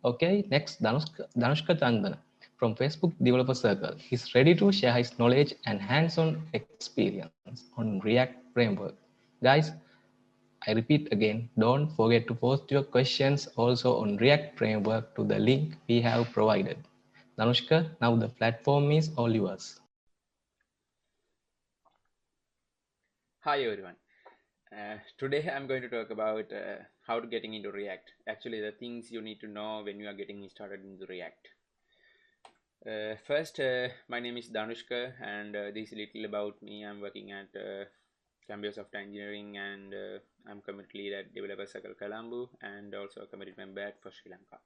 Okay, next Dhanushka Chandana from Facebook Developer Circle. He's ready to share his knowledge and hands-on experience on React framework. Guys, I repeat again, don't forget to post your questions also on React framework to the link we have provided. Dhanushka, now the platform is all yours. Hi everyone. Today I'm going to talk about how to getting into React. Actually, the things you need to know when you are getting started into React. First, my name is Dhanushka, and this is little about me. I'm working at Cambridge Software Engineering, and I'm community lead at Developer Circle Colombo, and also a community member at for Sri Lanka.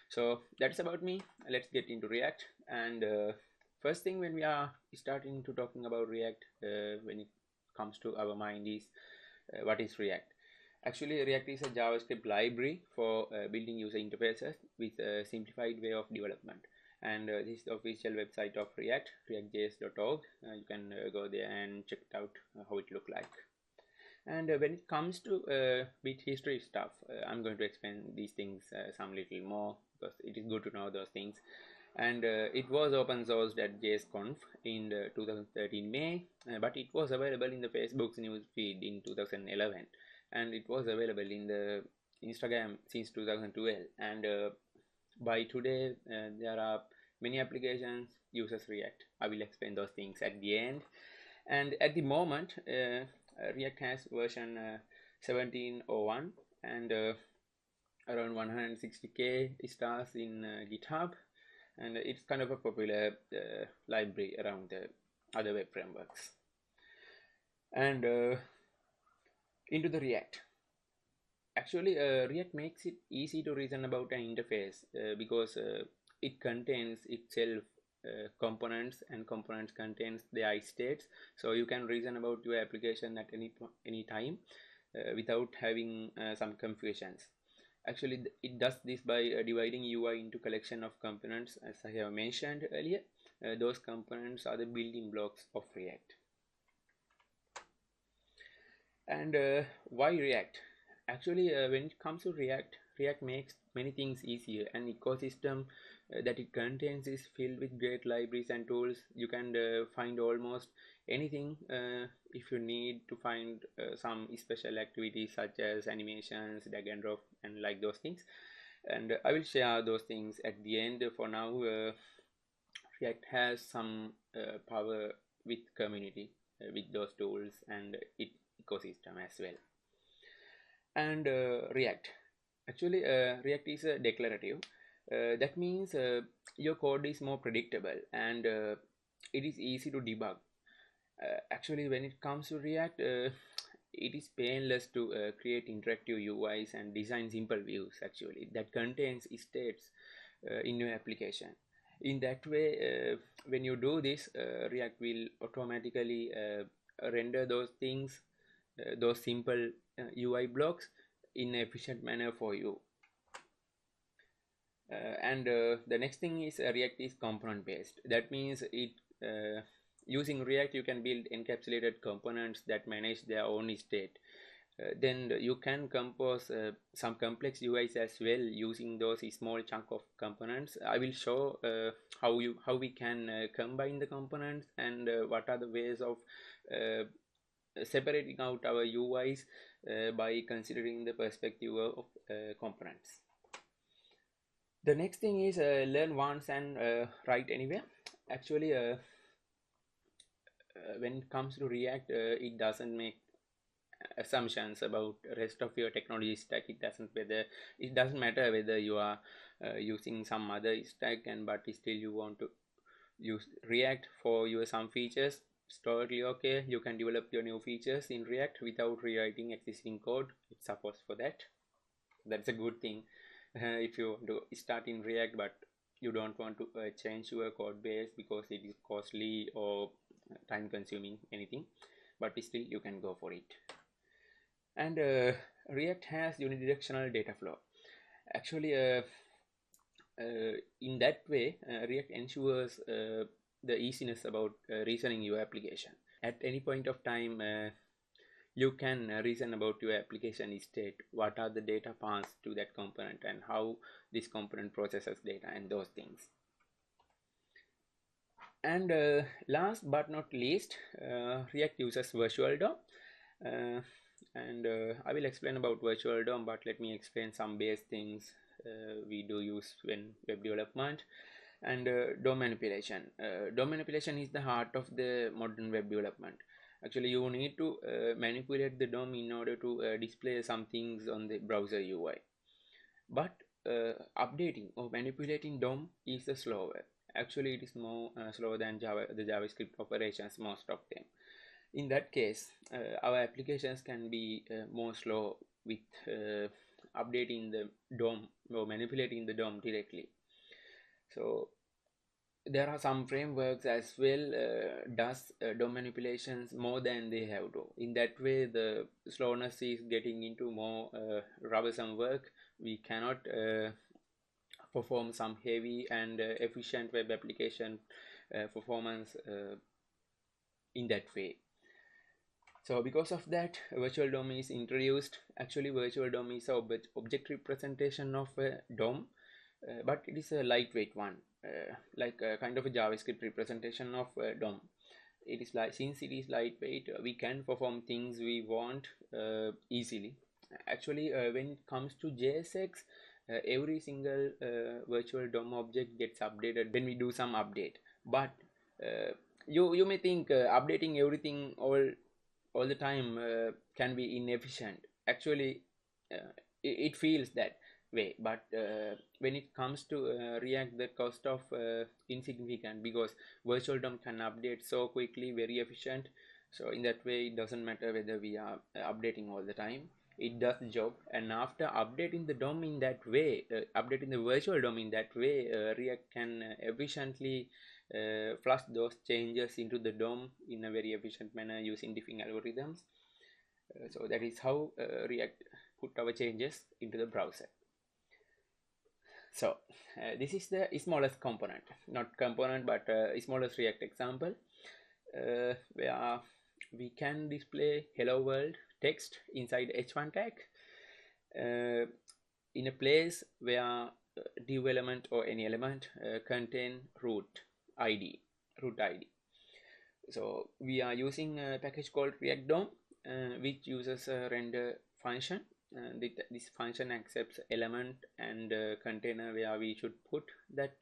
So that's about me. Let's get into React. And first thing when we are starting to talking about React, when it comes to our mind is what is React. Actually, React is a JavaScript library for building user interfaces with a simplified way of development. And this is the official website of React, reactjs.org. You can go there and check it out how it look like. And when it comes to bit history stuff, I'm going to explain these things some little more because it is good to know those things. And it was open sourced at JSConf in 2013 May, but it was available in the Facebook's news feed in 2011, and it was available in the Instagram since 2012. And by today, there are many applications uses React. I will explain those things at the end. And at the moment, React has version 17.01 and around 160k stars in GitHub, and it's kind of a popular library around the other web frameworks. And into the React. Actually, React makes it easy to reason about an interface because it contains itself components, and components contains their states, so you can reason about your application at any time without having some confusions. Actually, it does this by dividing UI into collection of components, as I have mentioned earlier. Those components are the building blocks of React. And why React? Actually, when it comes to React makes many things easier. An ecosystem that it contains is filled with great libraries and tools. You can find almost anything if you need to find some special activities such as animations, drag and drop, and like those things. And I will share those things at the end. For now, React has some power with community with those tools and its ecosystem as well. And React. Actually, React is a declarative. That means your code is more predictable, and it is easy to debug. Actually, when it comes to React, it is painless to create interactive UIs and design simple views actually that contains states in your application. In that way, when you do this, React will automatically render those things, those simple UI blocks in an efficient manner for you. And the next thing is React is component based. That means it using React you can build encapsulated components that manage their own state. Then you can compose some complex UIs as well using those small chunk of components. I will show how we can combine the components and what are the ways of separating out our UIs by considering the perspective of components. The next thing is learn once and write anywhere. Actually, when it comes to React, it doesn't make assumptions about rest of your technology stack. It doesn't matter whether you are using some other stack and but still you want to use React for your some features. It's totally okay. You can develop your new features in React without rewriting existing code. It supports for that. That's a good thing. If you want to start in React but you don't want to change your code base because it is costly or time consuming anything, but still you can go for it. And React has unidirectional data flow. Actually, in that way, React ensures the easiness about reasoning your application. At any point of time, you can reason about your application state, what are the data passed to that component and how this component processes data and those things. And last but not least, React uses virtual DOM. And I will explain about virtual DOM, but let me explain some base things we do use when web development. And DOM manipulation. DOM manipulation is the heart of the modern web development. Actually, you need to manipulate the DOM in order to display some things on the browser UI. But updating or manipulating DOM is slower. Actually, it is more slower than the JavaScript operations, most of them. In that case, our applications can be more slow with updating the DOM or manipulating the DOM directly. So there are some frameworks as well does DOM manipulations more than they have to. In that way, the slowness is getting into more troublesome work. We cannot perform some heavy and efficient web application performance in that way. So because of that, virtual DOM is introduced. Actually, virtual DOM is an object representation of a DOM, but it is a lightweight one, like a kind of a JavaScript representation of DOM. It is like, since it is lightweight, we can perform things we want easily. Actually, when it comes to JSX, every single virtual DOM object gets updated when we do some update. But you may think updating everything all the time can be inefficient. Actually, it feels that way, but when it comes to React, the cost of insignificant, because virtual DOM can update so quickly, very efficient. So in that way, it doesn't matter whether we are updating all the time. It does the job. And after updating the DOM in that way, updating the virtual DOM in that way, React can efficiently flush those changes into the DOM in a very efficient manner using diffing algorithms. So that is how React put our changes into the browser. So this is the smallest component, not component, but smallest React example, where we can display hello world text inside h1 tag in a place where div element or any element contain root ID. So we are using a package called React DOM, which uses a render function. This function accepts element and container where we should put that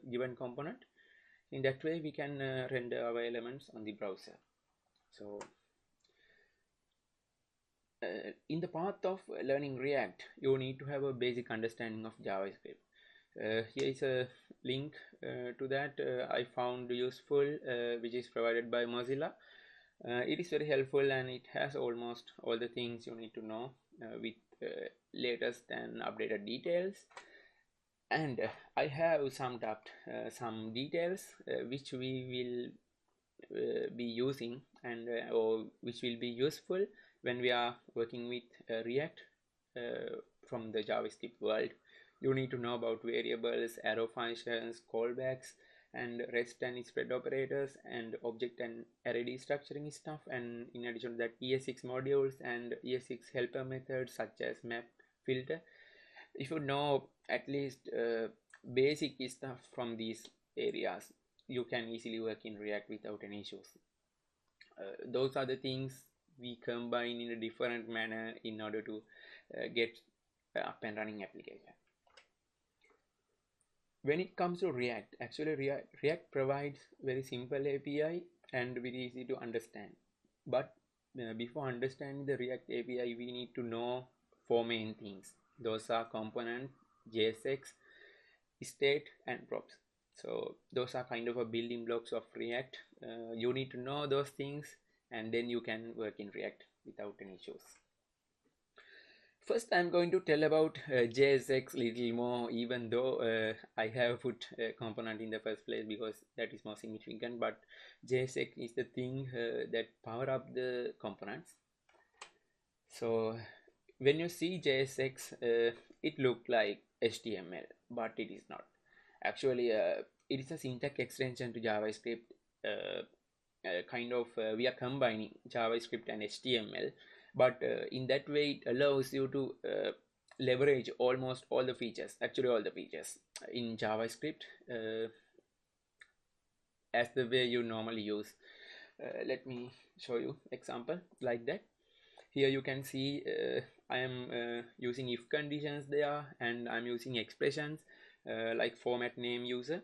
given component. In that way, we can render our elements on the browser. So in the path of learning React, you need to have a basic understanding of JavaScript. Here is a link to that I found useful, which is provided by Mozilla. It is very helpful and it has almost all the things you need to know with latest and updated details. And I have summed up some details which we will be using and or which will be useful when we are working with React from the JavaScript world. You need to know about variables, arrow functions, callbacks, and REST and spread operators, and object and array destructuring stuff, and in addition to that, ES6 modules and ES6 helper methods such as map, filter. If you know at least basic stuff from these areas, you can easily work in React without any issues. Those are the things we combine in a different manner in order to get up and running application. When it comes to React, actually React provides very simple API and very easy to understand. But before understanding the React API, we need to know 4 main things. Those are component, JSX, state, and props. So those are kind of a building blocks of React. You need to know those things, and then you can work in React without any issues. First, I'm going to tell about JSX little more, even though I have put a component in the first place because that is more significant. But JSX is the thing that power up the components. So when you see JSX, it looks like HTML, but it is not. Actually, it is a syntax extension to JavaScript. we are combining JavaScript and HTML, but in that way it allows you to leverage almost all the features, actually all the features in JavaScript as the way you normally use. Let me show you example like that. Here you can see I am using if conditions there, and I'm using expressions like format name user,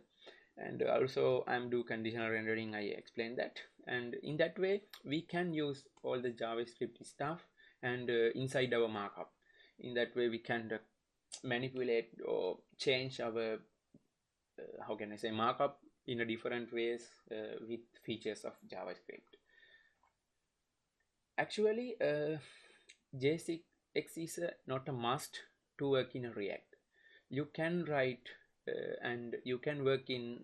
and also I'm do conditional rendering. I explained that, and in that way we can use all the JavaScript stuff and inside our markup. In that way we can manipulate or change our how can I say markup in a different ways with features of JavaScript. Actually JSX is not a must to work in a React. You can write and you can work in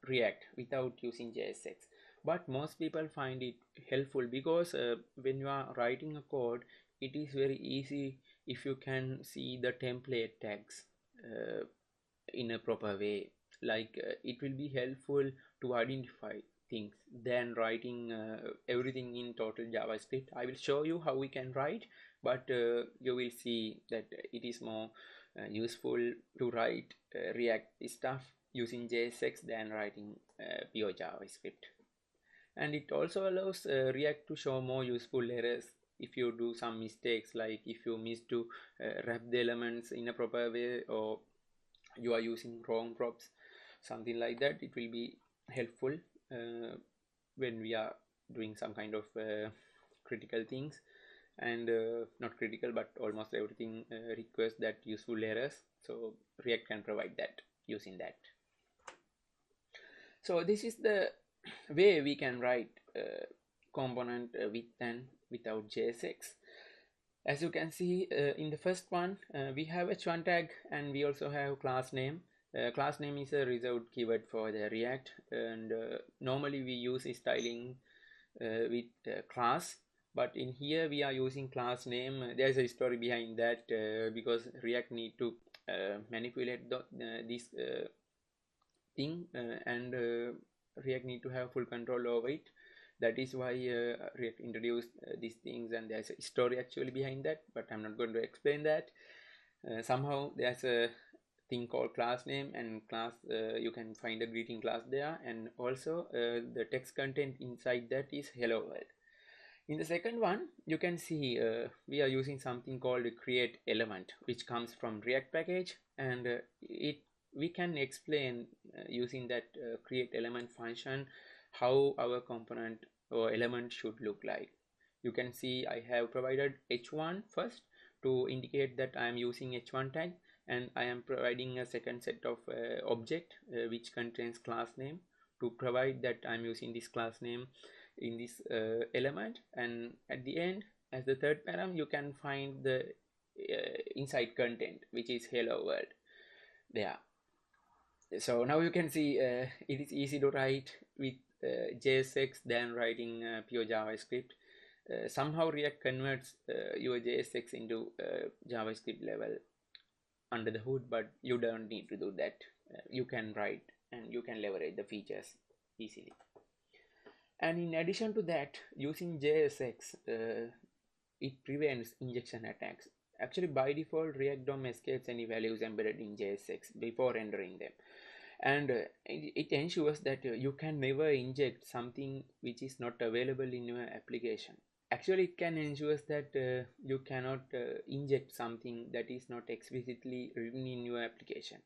React without using JSX, but most people find it helpful because when you are writing a code, it is very easy if you can see the template tags in a proper way. Like it will be helpful to identify things than writing everything in total JavaScript. I will show you how we can write, but you will see that it is more useful to write React stuff using JSX than writing pure JavaScript. And it also allows React to show more useful errors if you do some mistakes, like if you miss to wrap the elements in a proper way, or you are using wrong props, something like that. It will be helpful when we are doing some kind of critical things, and not critical but almost everything requires that useful errors, so React can provide that using that. So this is the way we can write component with and without JSX. As you can see in the first one, we have h1 tag and we also have class name. Class name is a reserved keyword for the React, and normally we use styling with class, but in here we are using class name. There's a story behind that because React need to manipulate this thing and React need to have full control over it. That is why React introduced these things, and there's a story actually behind that, but I'm not going to explain that. Somehow there's a thing called class name, and class you can find a greeting class there, and also the text content inside that is hello world. In the second one, you can see we are using something called a create element, which comes from React package, and we can explain using that create element function how our component or element should look like. You can see I have provided h1 first to indicate that I am using h1 tag, and I am providing a second set of object which contains class name to provide that I am using this class name in this element, and at the end as the third param you can find the inside content which is hello world there. So now you can see it is easy to write with JSX than writing pure JavaScript. Somehow React converts your JSX into JavaScript level under the hood, but you don't need to do that. You can write and you can leverage the features easily. And in addition to that, using JSX it prevents injection attacks. Actually by default React DOM escapes any values embedded in JSX before rendering them, and it ensures that you can never inject something which is not available in your application. Actually it can ensure that you cannot inject something that is not explicitly written in your application.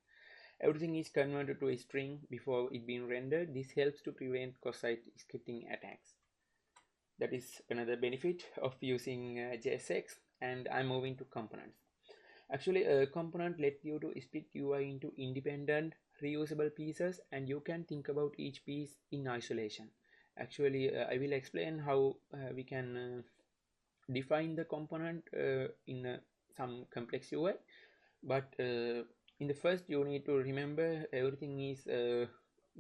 Everything is converted to a string before it being rendered. This helps to prevent cross-site scripting attacks. That is another benefit of using JSX. And I'm moving to components. Actually a component let you to split UI into independent reusable pieces, and you can think about each piece in isolation. Actually I will explain how we can define the component in some complex UI, but in the first you need to remember everything is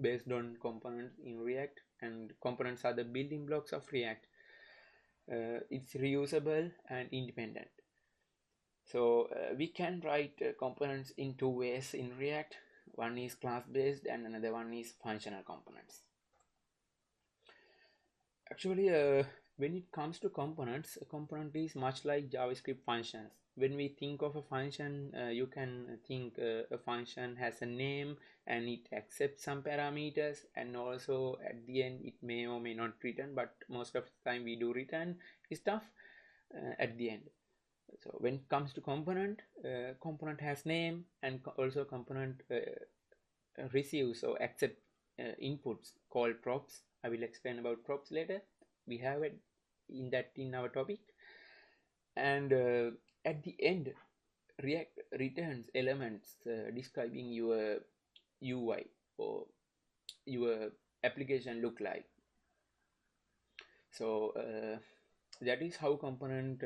based on components in React, and components are the building blocks of React. It's reusable and independent. So we can write components in two ways in React. One is class based and another one is functional components. Actually, when it comes to components, a component is much like JavaScript functions. When we think of a function, you can think a function has a name and it accepts some parameters, and also at the end it may or may not return, but most of the time we do return stuff at the end. So when it comes to component, component has name, and also component receives or accept inputs called props. I will explain about props later. We have it in our topic. And at the end, React returns elements describing your UI or your application look like. So that is how component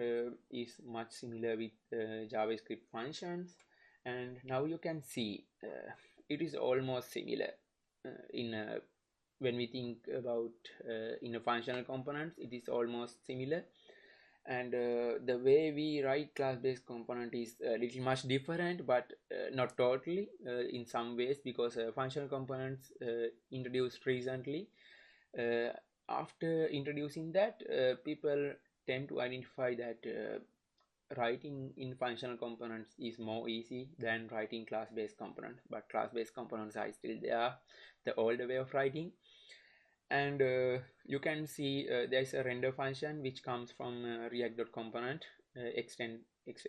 is much similar with JavaScript functions. And now you can see it is almost similar when we think about in a functional components, it is almost similar. And the way we write class-based component is a little much different, but not totally in some ways, because functional components introduced recently. After introducing that, people tend to identify that writing in functional components is more easy than writing class-based components, but class-based components are still there, the older way of writing. And you can see there's a render function which comes from react.component extend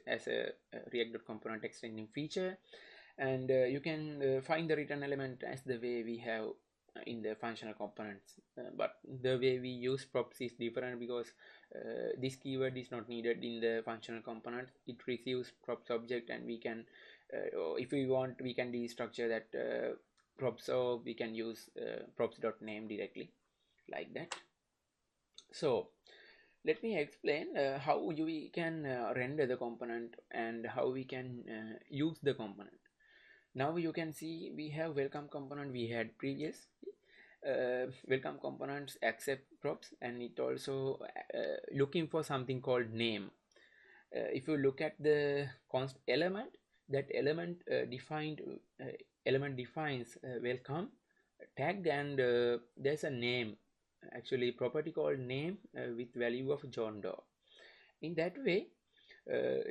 as a react.component extending feature, and you can find the return element as the way we have in the functional components, but the way we use props is different, because this keyword is not needed in the functional component. It receives props object, and we can if we want, we can destructure that props, or we can use props.name directly like that. So let me explain how we can render the component and how we can use the component. Now you can see we have welcome component we had previous. Welcome components accept props, and it also looking for something called name. If you look at the const element, that element defines welcome tag, and there's a name, actually property called name with value of John Doe. In that way,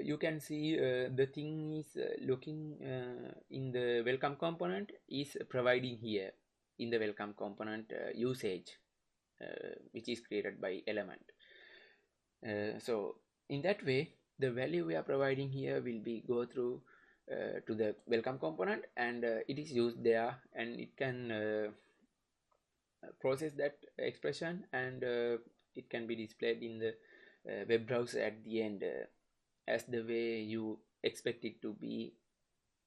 you can see the thing is looking in the welcome component is providing here in the welcome component usage which is created by element. So in that way, the value we are providing here will be go through to the welcome component, and it is used there, and it can process that expression, and it can be displayed in the web browser at the end as the way you expect it to be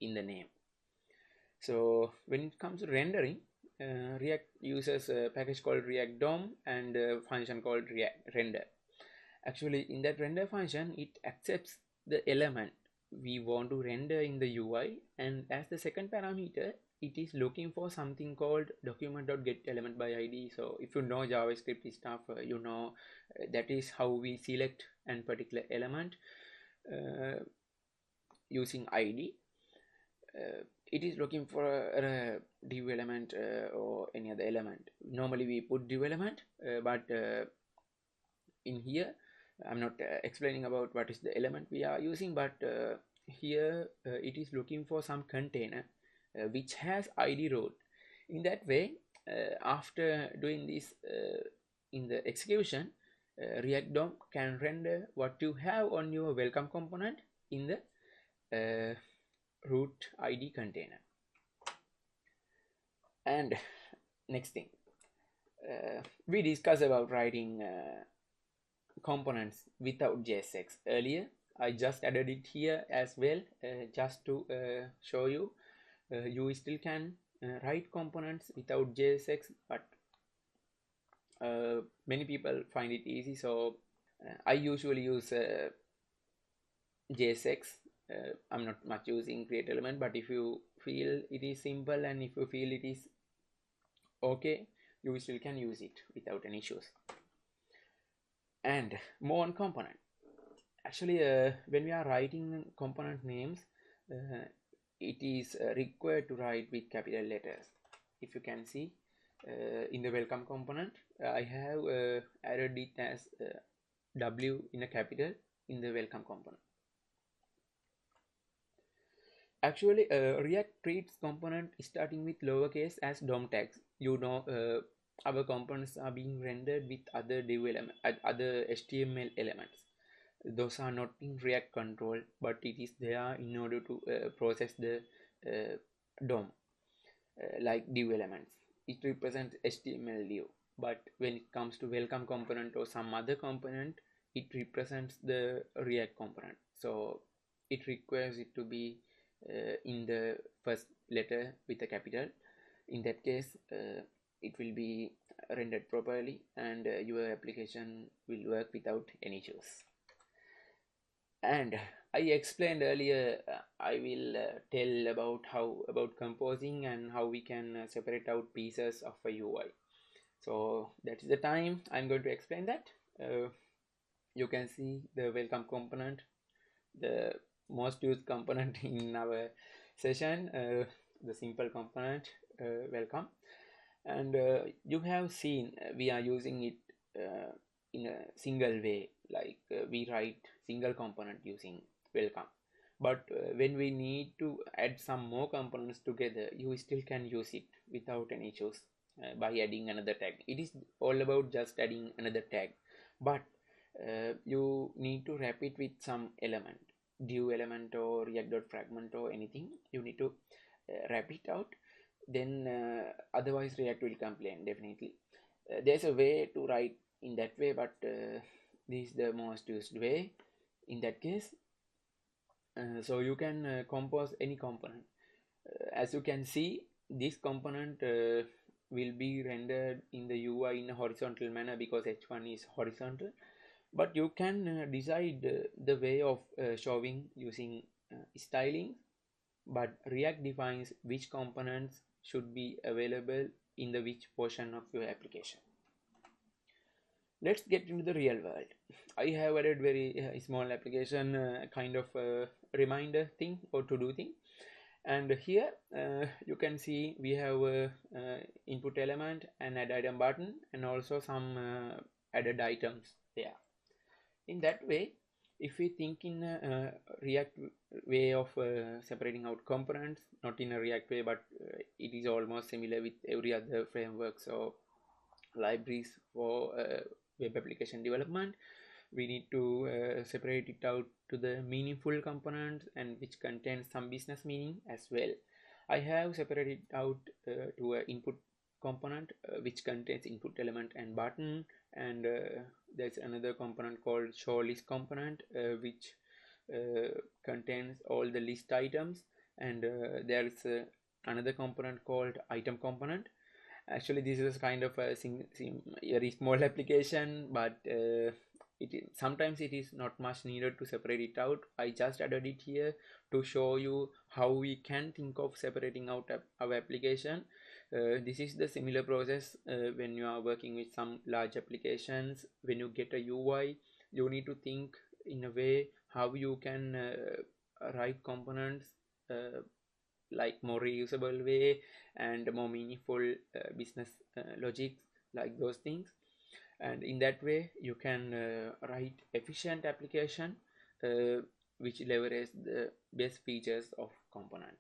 in the name. So when it comes to rendering, React uses a package called React DOM and a function called React render. Actually, in that render function, it accepts the element we want to render in the UI, and as the second parameter, it is looking for something called document.getElementById. So if you know JavaScript stuff, you know that is how we select a particular element using ID. It is looking for a div element or any other element. Normally we put div element, but in here I'm not explaining about what is the element we are using, but here it is looking for some container which has ID root. In that way, after doing this in the execution, React DOM can render what you have on your welcome component in the root ID container. And next thing, we discussed about writing components without JSX earlier. I just added it here as well, just to show you you still can write components without JSX, but many people find it easy, so I usually use JSX. I'm not much using create element, but if you feel it is simple and if you feel it is okay, you still can use it without any issues. And more on component. Actually, when we are writing component names, it is required to write with capital letters. If you can see, in the welcome component, I have added it as W in a capital in the welcome component. Actually, React treats component starting with lowercase as DOM tags. Our components are being rendered with other div element, other HTML elements. Those are not in React control, but it is there in order to process the DOM, like div elements. It represents HTML div. But when it comes to welcome component or some other component, it represents the React component. So it requires it to be in the first letter with a capital. In that case, it will be rendered properly, and your application will work without any issues. And I explained earlier, I will tell about composing and how we can separate out pieces of a UI. So that's the time I'm going to explain that. You can see the welcome component, the most used component in our session, the simple component, welcome. And you have seen we are using it in a single way, like we write single component using welcome. But when we need to add some more components together, you still can use it without any issues by adding another tag. It is all about just adding another tag, but you need to wrap it with some element, div element or react.fragment or anything. You need to wrap it out, then otherwise React will complain definitely. There's a way to write in that way, but this is the most used way in that case. So you can compose any component. As you can see, this component will be rendered in the UI in a horizontal manner because h1 is horizontal, but you can decide the way of showing using styling, but React defines which components should be available in the which portion of your application. Let's get into the real world. I have added very small application, kind of reminder thing or to do thing, and here you can see we have input element and add item button and also some added items there. In that way, if we think in a React way of separating out components, not in a React way, but it is almost similar with every other framework. So libraries for web application development, we need to separate it out to the meaningful components and which contains some business meaning as well. I have separated it out to an input component which contains input element and button, and there's another component called show list component which contains all the list items, and there is another component called item component. Actually, this is kind of a very small application, but sometimes it is not much needed to separate it out. I just added it here to show you how we can think of separating out our application. This is the similar process when you are working with some large applications. When you get a UI, you need to think in a way how you can write components like more reusable way and more meaningful business logics, like those things. And in that way you can write efficient application which leverage the best features of component.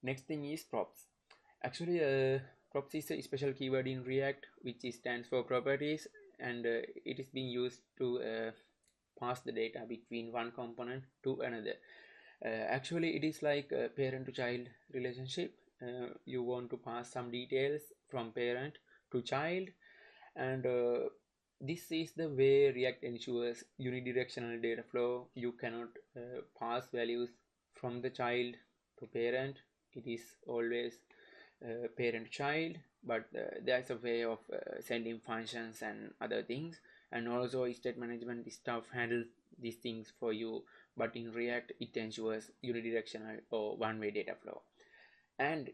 Next thing is props. Actually, props is a special keyword in React which stands for properties, and it is being used to pass the data between one component to another. Actually, it is like a parent to child relationship. You want to pass some details from parent to child, and this is the way React ensures unidirectional data flow. You cannot pass values from the child to parent. It is always parent to child, but there's a way of sending functions and other things, and also state management stuff handles these things for you, but in React it ensures unidirectional or one-way data flow. And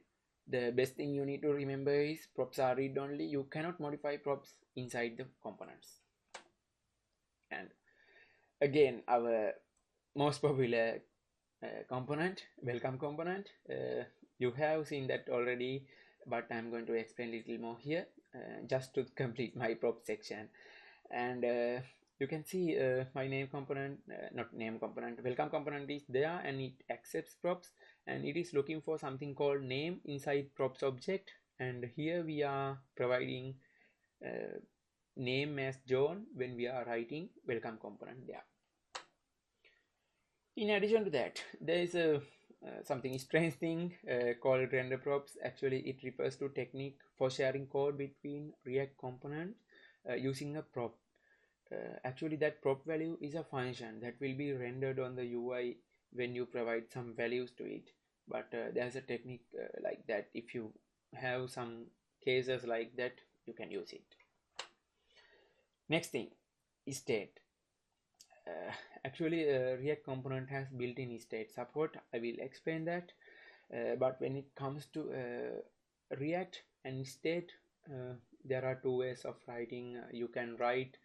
the best thing you need to remember is props are read only. You cannot modify props inside the components. And again, our most popular component, welcome component, you have seen that already. but I'm going to explain a little more here just to complete my prop section. And you can see my name component, not name component, welcome component is there, and it accepts props, and it is looking for something called name inside props object. And here we are providing name as John when we are writing welcome component there. In addition to that, there is a something strange thing called render props. Actually, it refers to technique for sharing code between React components using a prop. Actually, that prop value is a function that will be rendered on the UI when you provide some values to it. But there's a technique like that. If you have some cases like that, you can use it. Next thing is state. Actually, React component has built-in state support. I will explain that. But when it comes to React and state, there are two ways of writing. You can write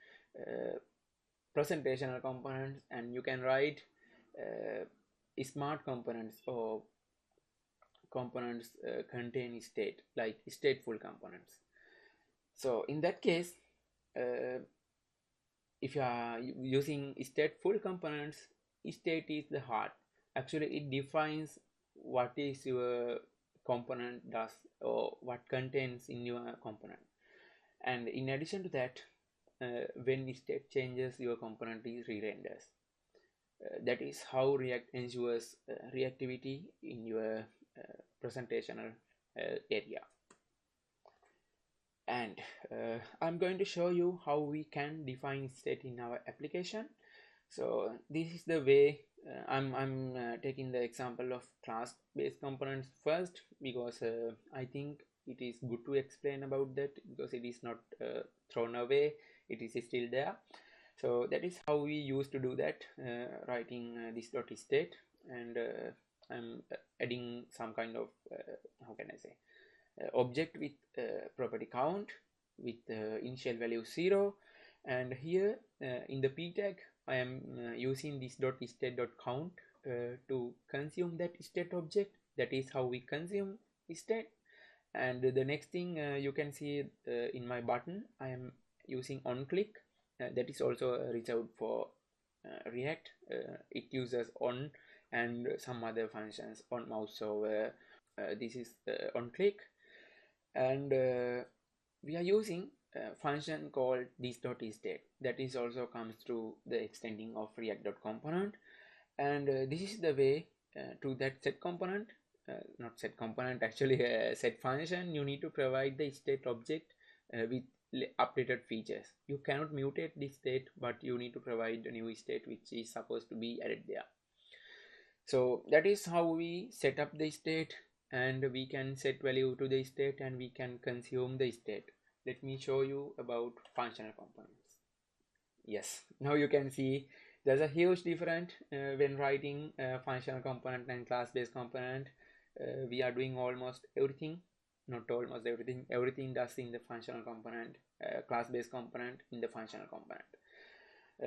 presentational components, and you can write smart components, or components contain state, like stateful components. So in that case, if you are using stateful components, state is the heart. Actually, it defines what is your component does, or what contains in your component. And in addition to that, when state changes, your component is re-renders. That is how React ensures reactivity in your presentational area. And I'm going to show you how we can define state in our application. So this is the way. I'm taking the example of class-based components first, because I think it is good to explain about that, because it is not thrown away, it is still there. So that is how we used to do that, writing this dot state, and I'm adding some kind of how can I say, object with property count with initial value 0, and here in the p tag I am using this dot state dot count to consume that state object. That is how we consume state. And the next thing you can see in my button, I am using on click. That is also reserved for React. It uses on and some other functions on mouse. So this is on click, and we are using a function called this.state. That is also comes through the extending of react.component, and this is the way to that set component, not set component, actually set function. You need to provide the state object with updated features. You cannot mutate this state, but you need to provide a new state which is supposed to be added there. So that is how we set up the state, and we can set value to the state, and we can consume the state. Let me show you about functional components. Yes, now you can see there's a huge difference when writing functional component and class-based component. We are doing almost everything, not almost everything, everything does in the functional component, class-based component in the functional component.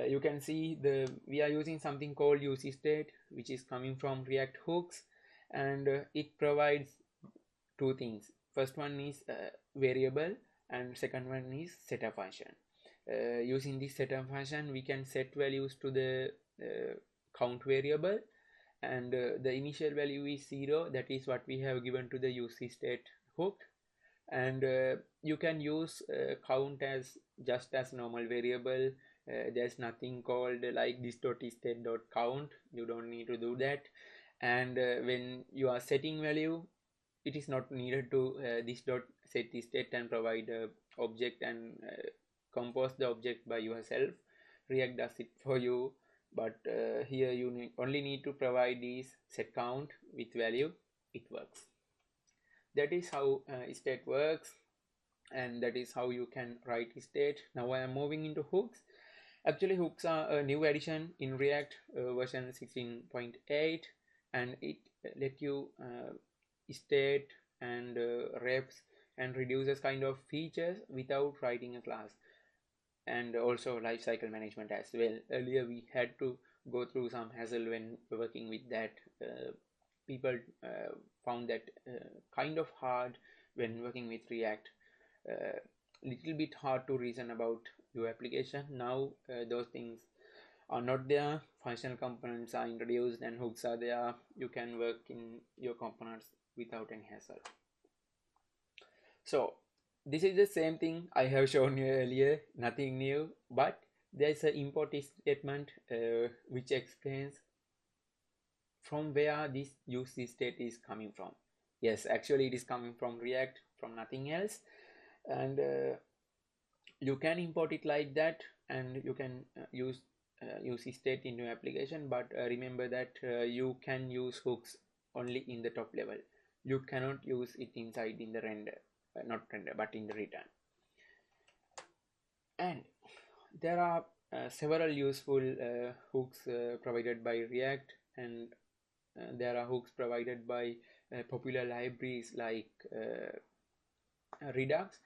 You can see we are using something called use state, which is coming from React hooks, and it provides two things. First one is variable, and second one is setup function. Using this setup function, we can set values to the count variable, and the initial value is 0. That is what we have given to the use state hook. And you can use count as just as normal variable. There's nothing called like this.state.count. You don't need to do that. And when you are setting value, it is not needed to this dot set state and provide a object and compose the object by yourself. React does it for you, but here you only need to provide this set count with value. It works. That is how state works, and that is how you can write state. Now I am moving into hooks. Actually, hooks are a new addition in React version 16.8, and it let you state and reps and reduces kind of features without writing a class, and also lifecycle management as well. Earlier we had to go through some hassle when working with that. People found that kind of hard when working with React. Little bit hard to reason about your application. Now those things are not there. Functional components are introduced and hooks are there. You can work in your components without any hassle. So this is the same thing I have shown you earlier, nothing new, but there's an import statement which explains from where this use state is coming from. Yes, actually it is coming from React, from nothing else, and you can import it like that, and you can use state in your application, but remember that you can use hooks only in the top level. You cannot use it inside in the render, not render, but in the return. And there are several useful hooks provided by React, and there are hooks provided by popular libraries like Redux,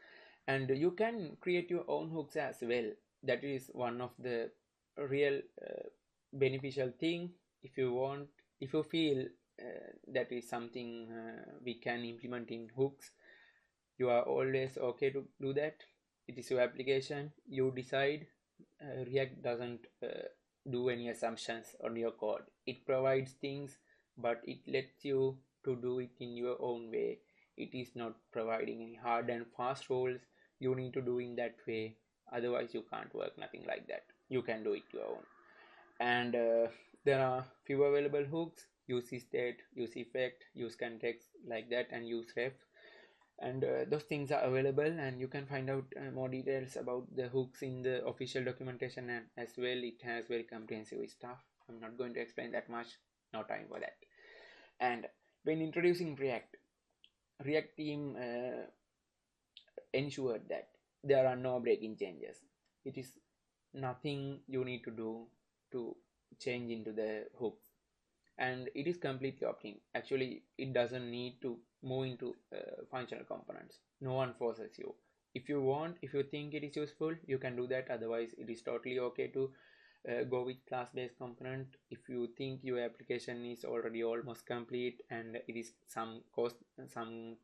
and you can create your own hooks as well. That is one of the real beneficial thing. If you want, if you feel that is something we can implement in hooks, you are always okay to do that. It is your application, you decide. React doesn't do any assumptions on your code. It provides things, but it lets you to do it in your own way. It is not providing any hard and fast rules. You need to do in that way, otherwise you can't work, nothing like that. You can do it your own. And there are few available hooks: use state, use effect, use context, like that, and use ref. And those things are available, and you can find out more details about the hooks in the official documentation, and as well it has very comprehensive stuff. I'm not going to explain that much, no time for that. And when introducing React team ensured that there are no breaking changes. It is nothing you need to do to change into the hooks, and it is completely opt-in. Actually, it doesn't need to move into functional components. No one forces you. If you want, if you think it is useful, you can do that. Otherwise, it is totally okay to go with class-based component. If you think your application is already almost complete and it is some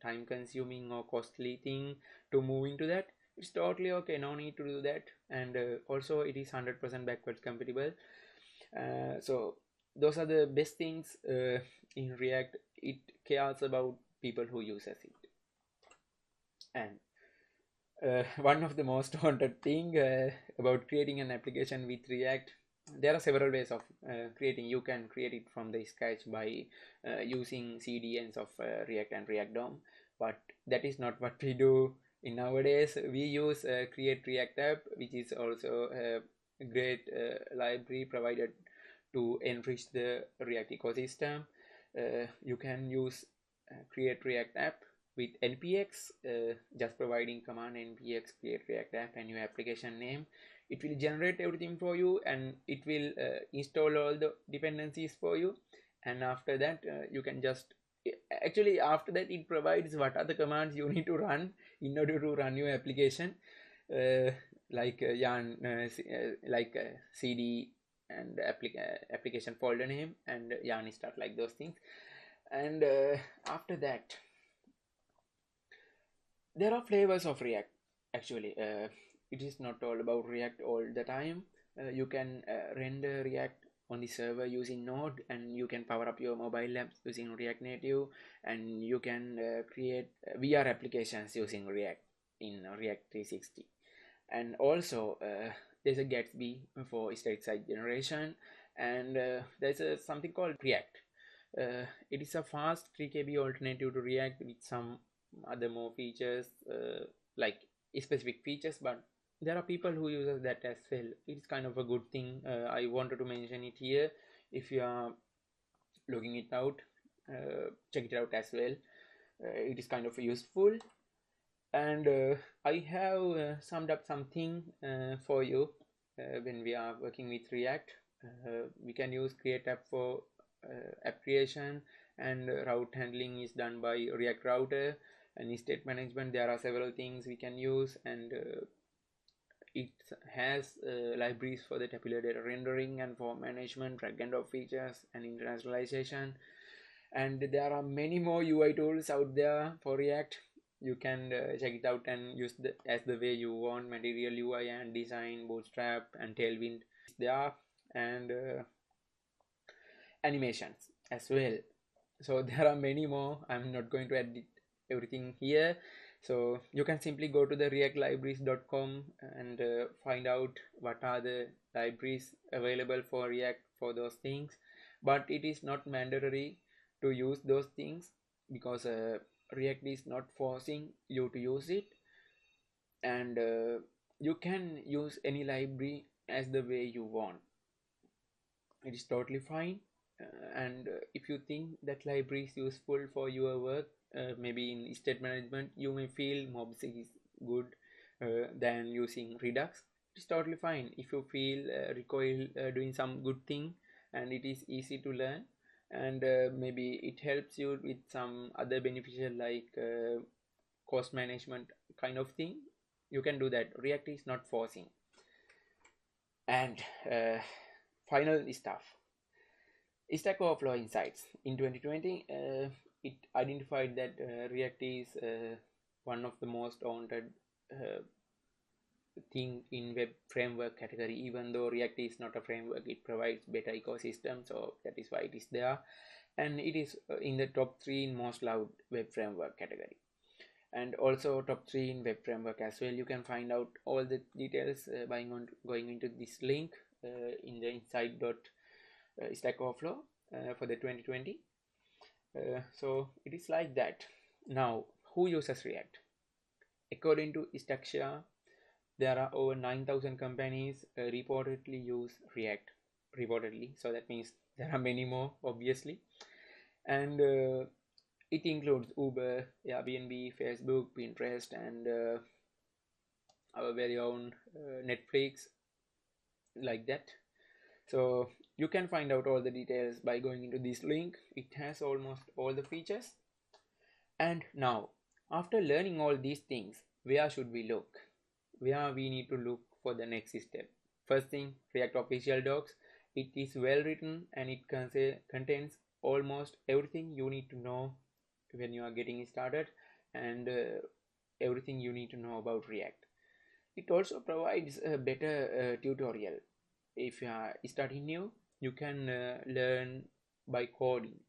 time consuming or costly thing to move into that, it's totally okay. No need to do that. And also it is 100% backwards compatible. So those are the best things in React. It cares about people who uses it. And one of the most wanted thing about creating an application with React, there are several ways of creating. You can create it from the scratch by using CDNs of React and React DOM, but that is not what we do in nowadays. We use Create React App, which is also a great library provided to enrich the React ecosystem. You can use Create React App with npx, just providing command npx create react app and your application name. It will generate everything for you, and it will install all the dependencies for you. And after that you can just actually after that it provides what are the commands you need to run in order to run your application, like yarn, cd and application folder name and yarn start, like those things. And after that there are flavors of React. Actually it is not all about React all the time. You can render React on the server using Node, and you can power up your mobile apps using React Native, and you can create VR applications using React in React 360. And also there's a Gatsby for static site generation, and there's something called React. It is a fast 3 KB alternative to React with some other more features, like specific features, but there are people who use that as well. It's kind of a good thing. I wanted to mention it here. If you are looking it out, check it out as well. It is kind of useful. And I have summed up something for you. When we are working with React, we can use create app for app creation, and route handling is done by React Router. And state management, there are several things we can use, and it has libraries for the tabular data rendering and for management, drag and drop features, and internationalization. And there are many more UI tools out there for React. you can check it out and use as the way you want. Material UI and design, bootstrap and tailwind is there, and animations as well. So there are many more. I'm not going to edit everything here. So you can simply go to the reactlibraries.com and find out what are the libraries available for React for those things. But it is not mandatory to use those things, because React is not forcing you to use it, and you can use any library as the way you want. It is totally fine. And if you think that library is useful for your work, maybe in state management, you may feel Mobsec is good than using Redux. It's totally fine. If you feel recoil doing some good thing and it is easy to learn, and maybe it helps you with some other beneficial like cost management kind of thing, you can do that. React is not forcing. And final stuff, Stack Overflow Insights. In 2020, it identified that React is one of the most wanted thing in web framework category. Even though React is not a framework, it provides better ecosystem, so that is why it is there, and it is in the top 3 in most loved web framework category, and also top 3 in web framework as well. You can find out all the details by going into this link in the Stack Overflow for the 2020. So it is like that. Now, who uses React? According to Stackshare, there are over 9,000 companies reportedly use React. Reportedly, so that means there are many more, obviously. And it includes Uber, Airbnb, Facebook, Pinterest, and our very own Netflix, like that. So you can find out all the details by going into this link. It has almost all the features. And now, after learning all these things, where should we look? Where we need to look for the next step? First thing, React official docs. It is well written and it contains almost everything you need to know when you are getting started, and everything you need to know about React. It also provides a better tutorial. If you are starting new, you can learn by coding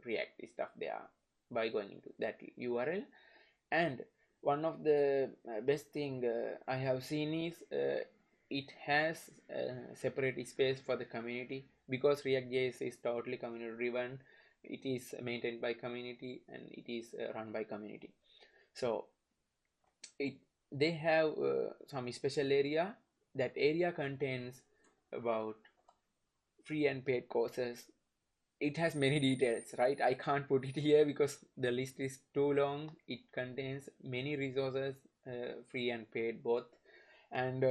React stuff there by going into that URL. And one of the best thing I have seen is it has a separate space for the community, because React.js is totally community driven. It is maintained by community and it is run by community. So they have some special area. That area contains about free and paid courses. It has many details, right? I can't put it here because the list is too long. It contains many resources, free and paid both, and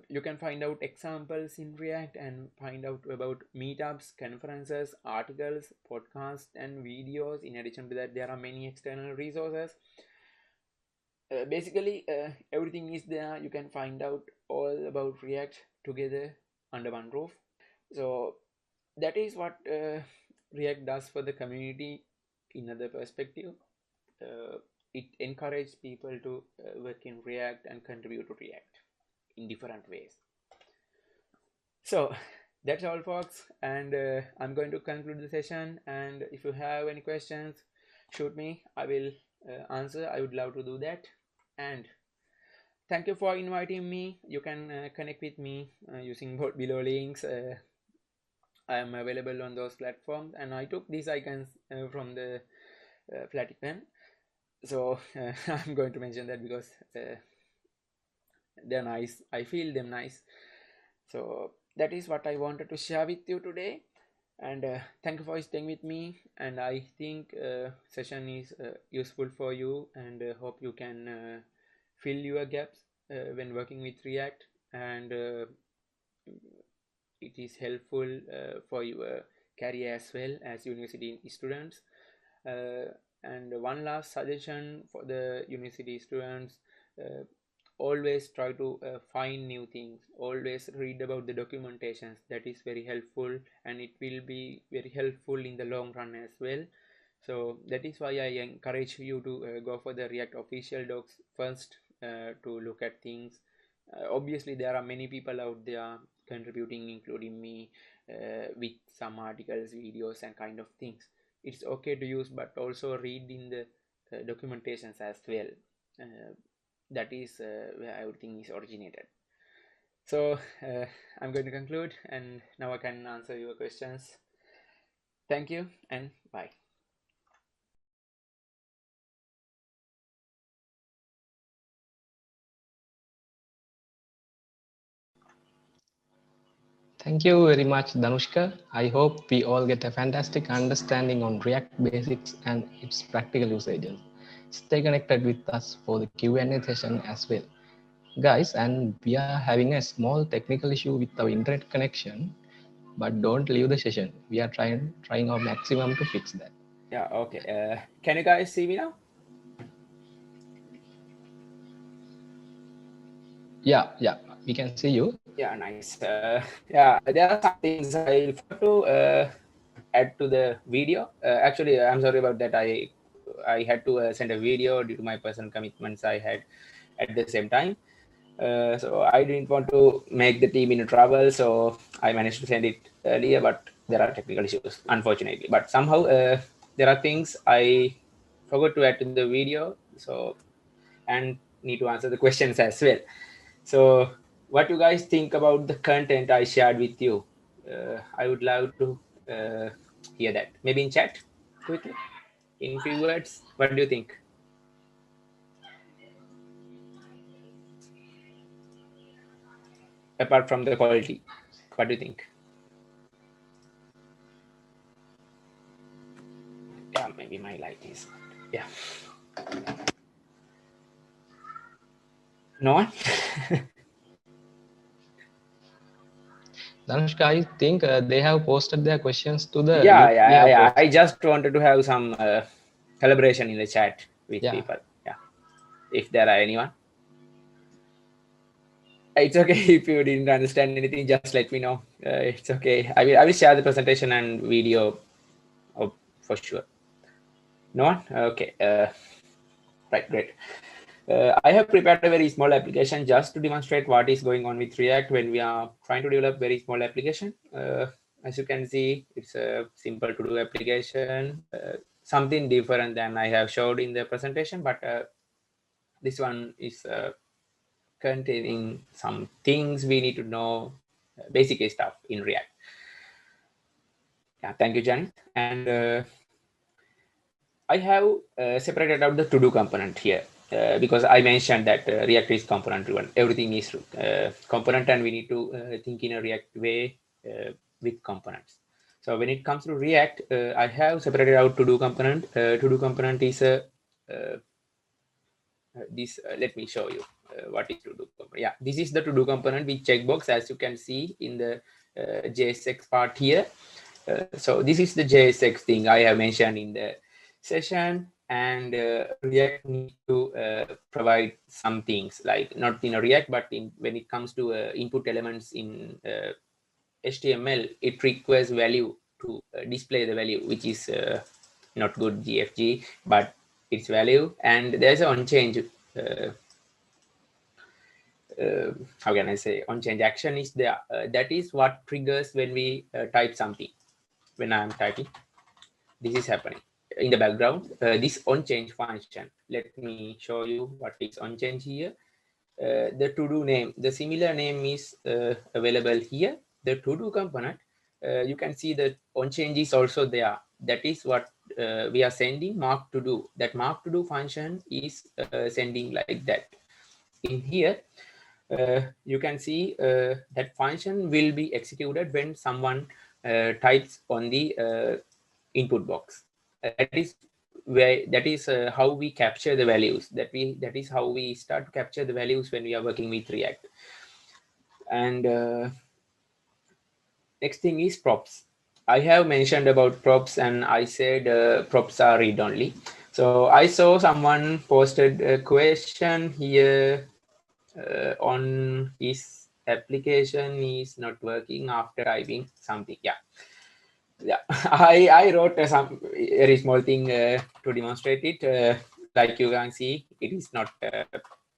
you can find out examples in React and find out about meetups, conferences, articles, podcasts, and videos. In addition to that, there are many external resources. Basically, everything is there. You can find out all about React together under one roof. So that is what React does for the community. In another perspective, it encourages people to work in React and contribute to React in different ways. So that's all, folks, and I'm going to conclude the session. And if you have any questions, shoot me. I will answer. I would love to do that. And thank you for inviting me. You can connect with me using both below links. I am available on those platforms, and I took these icons from the Flatpen. So I'm going to mention that because they're nice. I feel them nice. So that is what I wanted to share with you today. And thank you for staying with me. And I think session is useful for you, and hope you can fill your gaps when working with React, and it is helpful for your career as well as university students. And one last suggestion for the university students, always try to find new things. Always read about the documentations. That is very helpful, and it will be very helpful in the long run as well. So that is why I encourage you to go for the React official docs first, to look at things. Obviously, there are many people out there contributing, including me, with some articles, videos, and kind of things. It's okay to use, but also read in the documentations as well. That is where everything is originated. So I'm going to conclude, and now I can answer your questions. Thank you and bye. Thank you very much, Dhanushka. I hope we all get a fantastic understanding on React basics and its practical usages. Stay connected with us for the Q&A session as well. Guys, and we are having a small technical issue with our internet connection, but don't leave the session. We are trying our maximum to fix that. Yeah, okay. Can you guys see me now? Yeah, we can see you. Yeah, nice. Yeah, there are some things I forgot to add to the video. Actually, I'm sorry about that. I had to send a video due to my personal commitments I had at the same time. So I didn't want to make the team in trouble, so I managed to send it earlier, but there are technical issues, unfortunately. But somehow there are things I forgot to add to the video, so and need to answer the questions as well. So what you guys think about the content I shared with you? I would love to hear that. Maybe in chat quickly, in few words. What do you think? Apart from the quality, what do you think? Yeah, maybe my light is, yeah. No one? Dhanushka, I think they have posted their questions to the Yeah, link we have yeah. I posted. just wanted to have some collaboration in the chat with Yeah. people. Yeah, if there are anyone. It's okay if you didn't understand anything. Just let me know. It's okay. I will share the presentation and video, for sure. No one? Okay. Right. Great. I have prepared a very small application just to demonstrate what is going on with React when we are trying to develop very small application. As you can see, it's a simple to do application, something different than I have showed in the presentation, but this one is containing some things we need to know, basic stuff in React. Yeah, thank you, Jan. And I have separated out the to-do component here because I mentioned that React is component driven. Everything is component, and we need to think in a React way with components. So when it comes to React, I have separated out to-do component. To-do component is a this. Let me show you what is to-do component. Yeah, this is the to-do component with checkbox, as you can see in the JSX part here. So this is the JSX thing I have mentioned in the session, and React need to provide some things, like not in a React, but when it comes to input elements in HTML, it requires value to display the value, which is not good GFG, but its value, and there's an on change. How can I say, on change action is there. That is what triggers when we type something. When I'm typing, this is happening in the background. This on change function, let me show you what is on change here. The to do name, the similar name is available here. The to do component, you can see that on change is also there. That is what we are sending mark to do. That mark to do function is sending like that. In here, you can see that function will be executed when someone types on the input box. That is how we capture the values. That is how we start to capture the values when we are working with React. And next thing is props. I have mentioned about props, and I said props are read only. So I saw someone posted a question here on his application is not working after typing something. Yeah. Yeah, I wrote some very small thing to demonstrate it. Like you can see, it is not.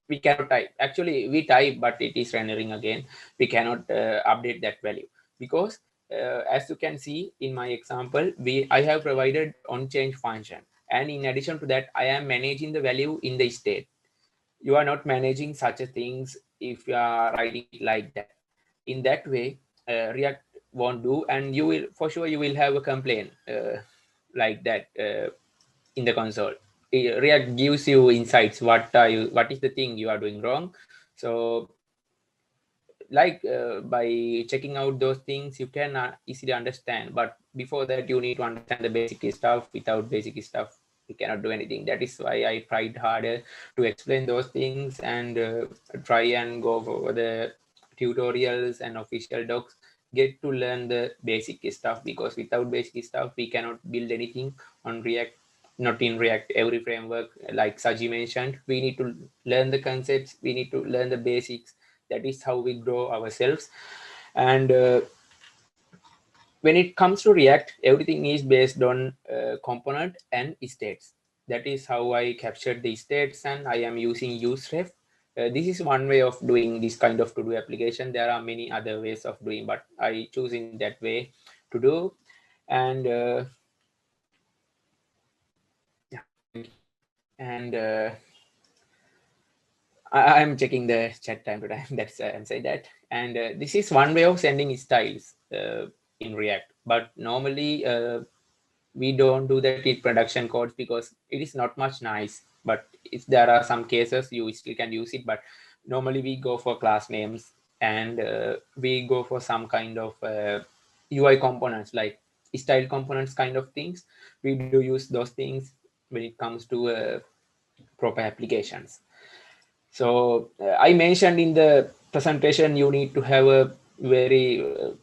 We cannot type. Actually, we type, but it is rendering again. We cannot update that value because, as you can see in my example, I have provided on change function, and in addition to that, I am managing the value in the state. You are not managing such a things if you are writing it like that. In that way, React won't do, and you will for sure you will have a complaint like that in the console. React gives you insights. What is the thing you are doing wrong? So like by checking out those things you can easily understand, but before that you need to understand the basic stuff. Without basic stuff you cannot do anything. That is why I tried harder to explain those things and try and go over the tutorials and official docs, get to learn the basic stuff, because without basic stuff we cannot build anything on React. Not in React, every framework, like Saji mentioned, we need to learn the concepts, we need to learn the basics. That is how we grow ourselves. And when it comes to React, everything is based on component and states. That is how I captured the states, and I am using useref. This is one way of doing this kind of to-do application. There are many other ways of doing, but I choose in that way to do. And yeah, thank you. And I'm checking the chat time to time. That's I'm saying that. And this is one way of sending styles in React. But normally we don't do that in production codes because it is not much nice. But if there are some cases, you still can use it. But normally we go for class names, and we go for some kind of UI components like style components kind of things. We do use those things when it comes to proper applications. So I mentioned in the presentation, you need to have a very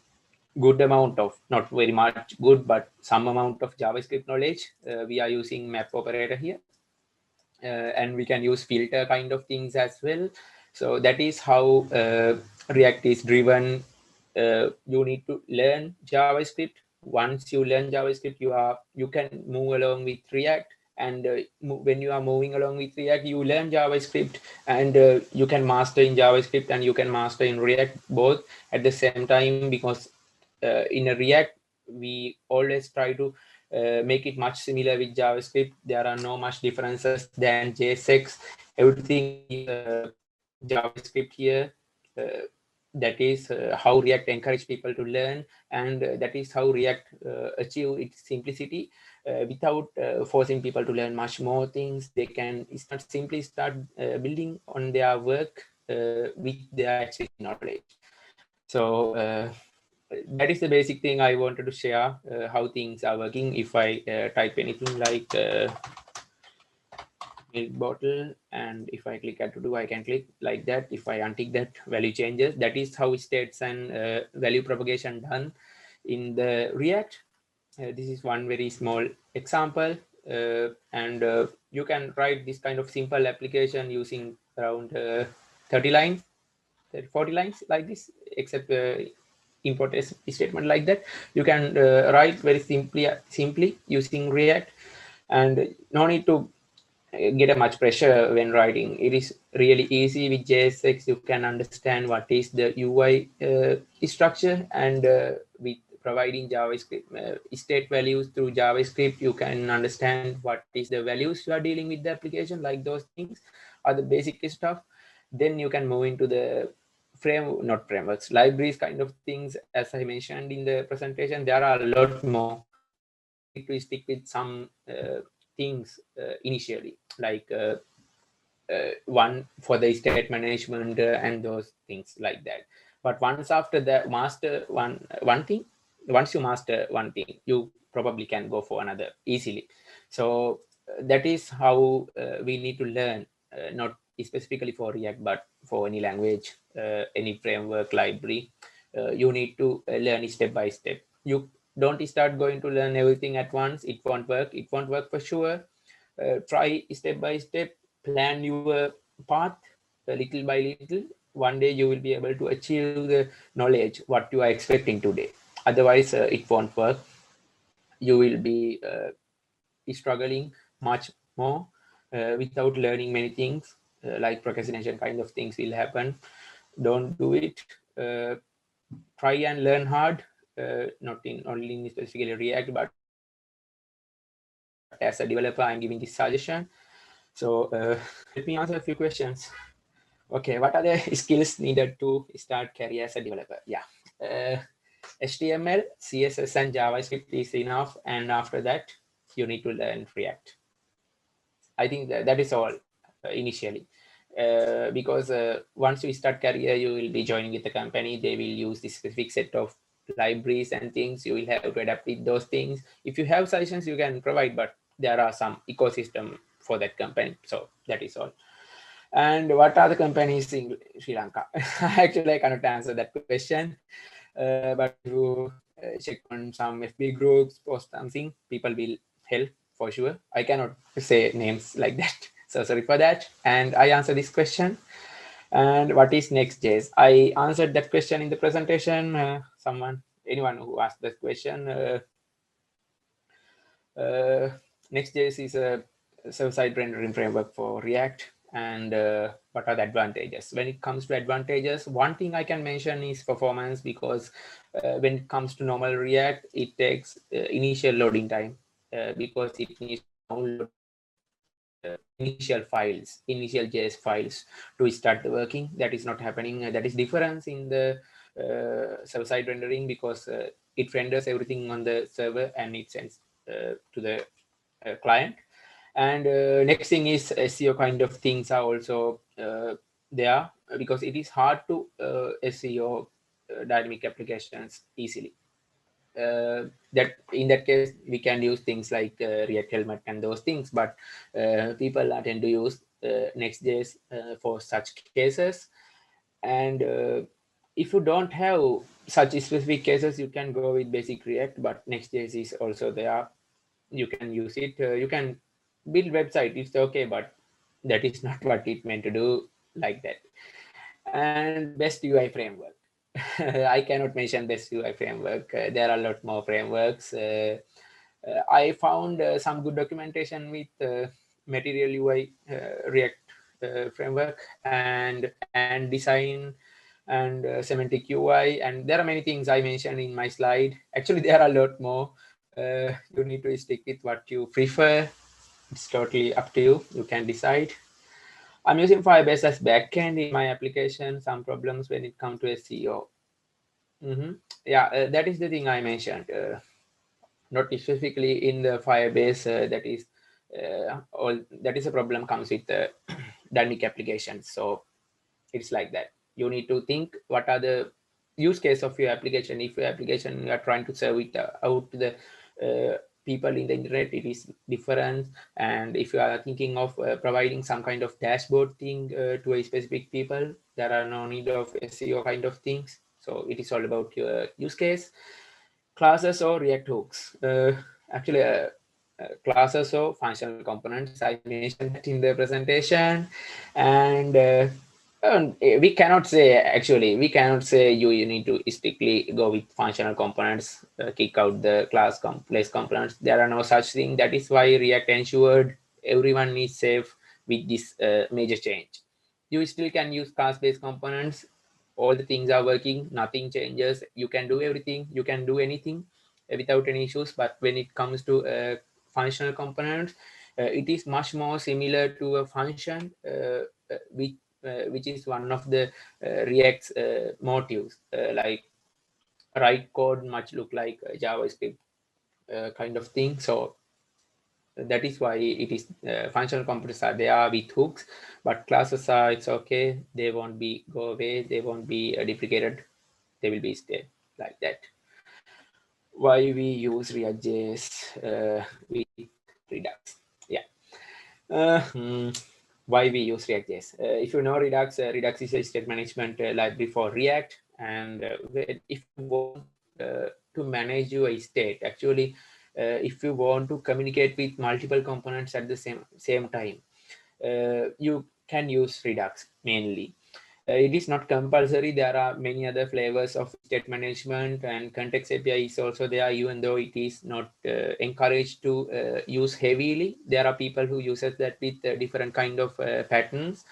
good amount of, not very much good, but some amount of JavaScript knowledge. We are using map operator here, and we can use filter kind of things as well. So that is how React is driven. You need to learn JavaScript. Once you learn JavaScript, you can move along with React. And when you are moving along with React, you learn JavaScript, and you can master in JavaScript and you can master in React both at the same time, because in a React we always try to make it much similar with JavaScript. There are no much differences than JSX. Everything is JavaScript here. Uh, that is how React encourage people to learn, and that is how React achieve its simplicity without forcing people to learn much more things. They can simply start building on their work with their existing knowledge. So that is the basic thing I wanted to share, how things are working. If I type anything like milk bottle, and if I click add to do, I can click like that. If I untick that, value changes. That is how states and value propagation done in the React. This is one very small example, and you can write this kind of simple application using around 30 lines, 40 lines like this, except import a statement like that. You can write very simply using React, and no need to get a much pressure when writing. It is really easy with JSX. You can understand what is the UI structure, and with providing JavaScript state values through JavaScript, you can understand what is the values you are dealing with the application. Like those things are the basic stuff. Then you can move into the not frameworks, libraries kind of things. As I mentioned in the presentation, there are a lot more, but you need to stick with some things initially, like one for the state management and those things like that. But once after that master one thing, once you master one thing, you probably can go for another easily. So that is how we need to learn, not specifically for React, but for any language, any framework, library. You need to learn step by step. You don't start going to learn everything at once. It won't work. It won't work for sure. Try step by step, plan your path little by little. One day you will be able to achieve the knowledge what you are expecting today. Otherwise it won't work. you will be struggling much more without learning many things, like procrastination kind of things will happen. Don't do it. Try and learn hard, not in only in specifically React, but as a developer, I'm giving this suggestion. So let me answer a few questions. Okay, what are the skills needed to start career as a developer? Yeah. Uh, HTML, CSS, and JavaScript is enough, and after that, you need to learn React. I think that is all initially. Because once you start career, you will be joining with the company. They will use this specific set of libraries and things. You will have to adapt with those things. If you have suggestions, you can provide, but there are some ecosystem for that company. So that is all. And what are the companies in Sri Lanka? Actually, I cannot answer that question. But if you check on some FB groups or something, people will help for sure. I cannot say names like that. So sorry for that. And I answer this question. And what is Next.js? I answered that question in the presentation. Anyone who asked that question, Next.js is a server-side rendering framework for React. And what are the advantages? When it comes to advantages, one thing I can mention is performance, because when it comes to normal React, it takes initial loading time because it needs to download initial JS files to start the working. That is not happening. That is difference in the server-side rendering, because it renders everything on the server and it sends to the client. And next thing is SEO kind of things are also there, because it is hard to SEO dynamic applications easily. That in that case we can use things like React Helmet and those things, but people tend to use Next.js for such cases. And if you don't have such specific cases, you can go with basic React, but Next.js is also there. You can use it. You can build website. It's okay, but that is not what it meant to do like that. And best UI framework. I cannot mention best UI framework. There are a lot more frameworks. I found some good documentation with Material UI React framework and design and semantic UI. And there are many things I mentioned in my slide. Actually, there are a lot more. You need to stick with what you prefer. It's totally up to you. You can decide. I'm using Firebase as backend in my application. Some problems when it comes to SEO. Yeah, that is the thing I mentioned. Not specifically in the Firebase. That is a problem comes with dynamic applications. So it's like that. You need to think what are the use case of your application. If your application you are trying to serve it out to the people in the internet, it is different. And if you are thinking of providing some kind of dashboard thing to a specific people, there are no need of SEO kind of things. So it is all about your use case. Classes or React hooks. Actually, classes or functional components. I mentioned that in the presentation. And we cannot say you need to strictly go with functional components, kick out the place components. There are no such thing. That is why React ensured everyone is safe with this major change. You still can use class-based components. All the things are working, nothing changes. You can do everything, you can do anything without any issues. But when it comes to functional components, it is much more similar to a function, which is one of the React's motives. Like write code much look like JavaScript kind of thing. So that is why it is functional components are there with hooks, but classes are, it's okay, they won't be go away, they won't be deprecated, they will be stay like that. Why we use React.js with Redux? Yeah. Why we use React.js? If you know Redux, Redux is a state management library for React. And if you want to manage your state, actually, if you want to communicate with multiple components at the same time, you can use Redux mainly. It is not compulsory. There are many other flavors of state management, and context API is also there, even though it is not encouraged to use heavily. There are people who uses that with different kind of patterns.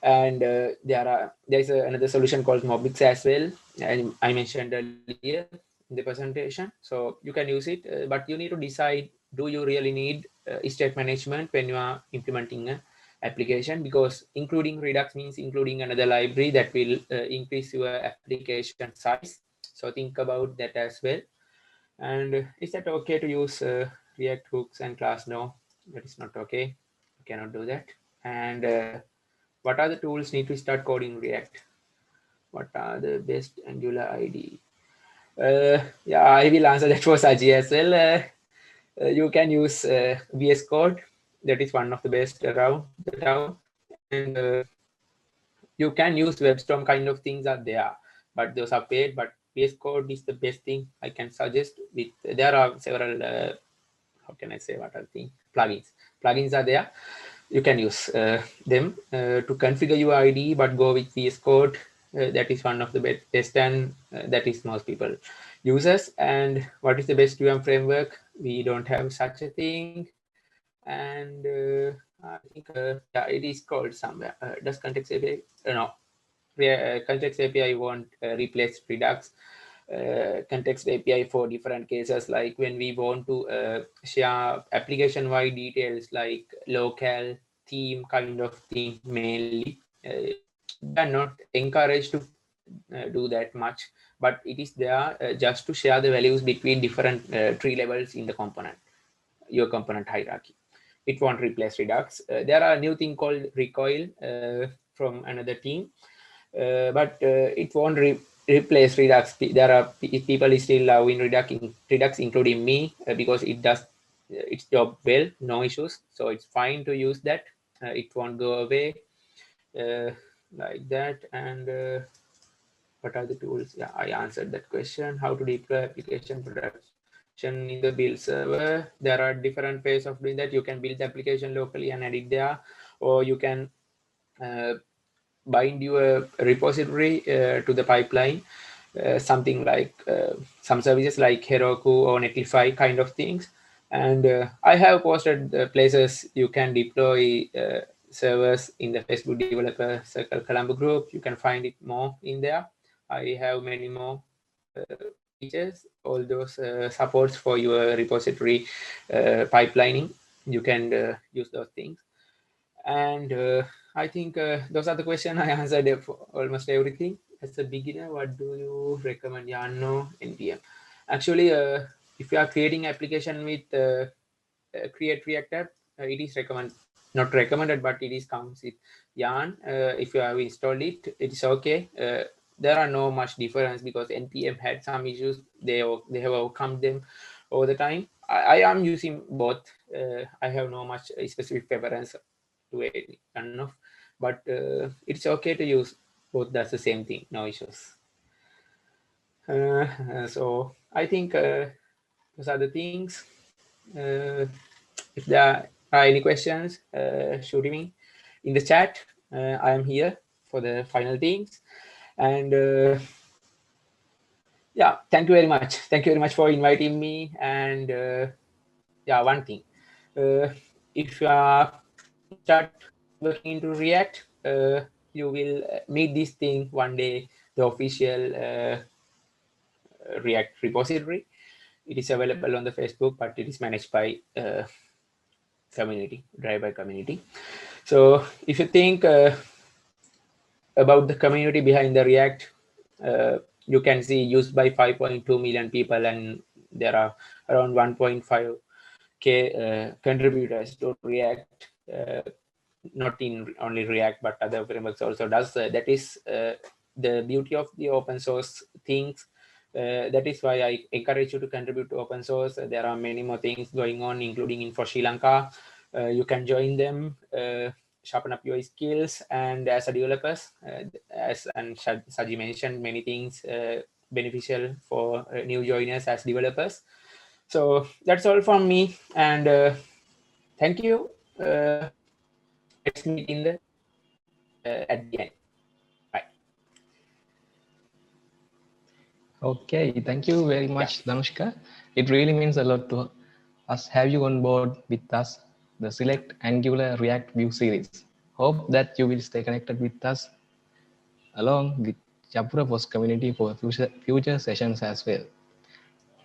And there is another solution called Mobix as well, and I mentioned earlier in the presentation. So you can use it, but you need to decide, do you really need state management when you are implementing a application? Because including Redux means including another library that will increase your application size. So think about that as well. And is that okay to use React hooks and class? No, that is not okay. You cannot do that. And what are the tools need to start coding React? What are the best Angular IDE? Yeah, I will answer that for Saji as well. You can use VS Code. That is one of the best around the town. And you can use WebStorm kind of things are there, but those are paid. But VS Code is the best thing I can suggest. With there are several how can I say, what are the things? Plugins are there. You can use them to configure your IDE, but go with VS Code. That is one of the best, and that is most people uses. And what is the best VM framework? We don't have such a thing. And I think yeah, it is called somewhere. Does context API? No, context API won't replace Redux. Context API for different cases, like when we want to share application-wide details like local theme kind of thing mainly. We are not encouraged to do that much, but it is there just to share the values between different tree levels in the component, your component hierarchy. It won't replace Redux. There are a new thing called Recoil from another team, but it won't replace Redux. There are people still loving Redux, including me, because it does its job well, no issues. So it's fine to use that. It won't go away like that. And what are the tools? Yeah, I answered that question. How to deploy application production in the build server? There are different ways of doing that. You can build the application locally and edit there, or you can bind your repository to the pipeline, something like some services like Heroku or Netlify kind of things. And I have posted places you can deploy servers in the Facebook Developer Circle Colombo group. You can find it more in there. I have many more features, all those supports for your repository pipelining. You can use those things. And I think those are the questions. I answered for almost everything. As a beginner, what do you recommend? Yarn, no, NPM. Actually, if you are creating application with Create React app, it is not recommended, but it is comes with Yarn. If you have installed it, it is okay. There are no much difference because NPM had some issues. They have overcome them all the time. I am using both. I have no much specific preference to it enough, but it's okay to use both. That's the same thing, no issues. So I think those are the things. If there are any questions, shoot me in the chat. I am here for the final things. And yeah, thank you very much. Thank you very much for inviting me. And yeah, one thing, if you are start working into React, you will meet this thing one day, the official React repository. It is available on the Facebook, but it is managed by community, driven by community. So if you think about the community behind the React, you can see used by 5.2 million people, and there are around 1.5K contributors to React. Not in only React, but other frameworks also does. That is the beauty of the open source things. That is why I encourage you to contribute to open source. There are many more things going on, including in for Sri Lanka. You can join them, sharpen up your skills, and as a developers, as and Saji mentioned, many things beneficial for new joiners as developers. So that's all from me, and thank you. Let's meet in the at the end. Bye. Okay, thank you very Yeah. much, Dhanushka. It really means a lot to us have you on board with us, the Select Angular React View series. Hope that you will stay connected with us along with Japura Post community for future sessions as well.